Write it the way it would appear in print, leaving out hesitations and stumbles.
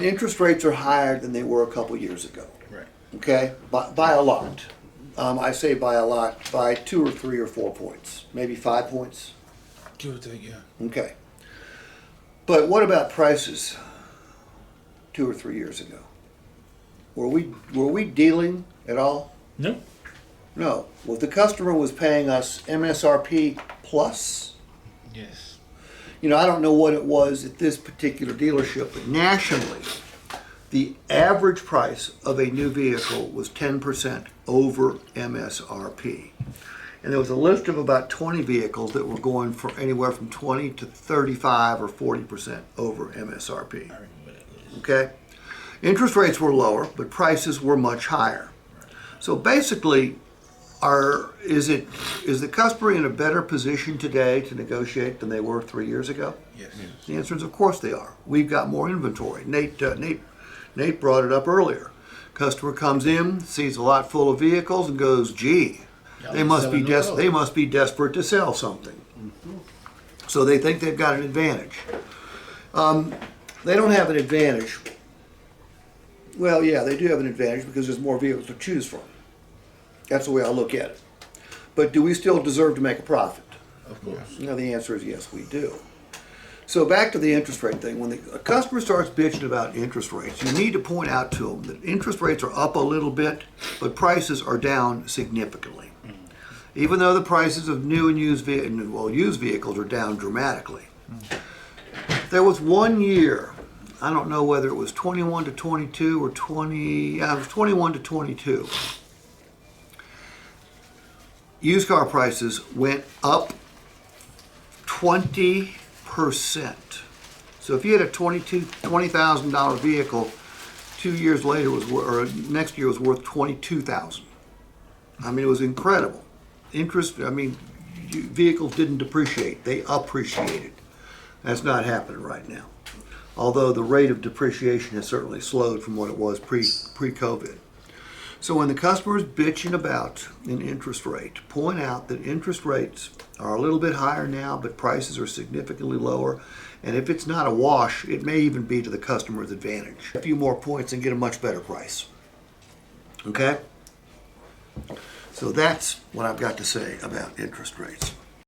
Interest rates are higher than they were a couple years ago. Right. Okay, by a lot. I say by a lot, by 2 or 3 or 4 points, maybe 5 points. Give or take, yeah. Okay. But what about prices 2 or 3 years ago? Were we dealing at all? No. No. Well, the customer was paying us MSRP plus. Yes. You know, I don't know what it was at this particular dealership, but nationally, the average price of a new vehicle was 10% over MSRP. And there was a list of about 20 vehicles that were going for anywhere from 20 to 35 or 40% over MSRP. I remember that list. Okay? Interest rates were lower, but prices were much higher. So basically, is the customer in a better position today to negotiate than they were 3 years ago? Yes. The answer is, of course they are. We've got more inventory. Nate brought it up earlier. Customer comes in, sees a lot full of vehicles, and goes, "Gee, they must be desperate to sell something." So they think they've got an advantage. They don't have an advantage. Well, yeah, they do have an advantage because there's more vehicles to choose from. That's the way I look at it. But do we still deserve to make a profit? Of course. You know, the answer is yes, we do. So back to the interest rate thing. When a customer starts bitching about interest rates, you need to point out to them that interest rates are up a little bit, but prices are down significantly. Even though the prices of new and used vehicles are down dramatically. There was 1 year, I don't know whether it was 21 to 22 or it was 21 to 22. Used car prices went up 20%. So if you had a $20,000 vehicle, 2 years later next year was worth $22,000. I mean, it was incredible. Vehicles didn't depreciate; they appreciated. That's not happening right now. Although the rate of depreciation has certainly slowed from what it was pre-COVID. So when the customer is bitching about an interest rate, point out that interest rates are a little bit higher now, but prices are significantly lower. And if it's not a wash, it may even be to the customer's advantage. A few more points and get a much better price. Okay? So that's what I've got to say about interest rates.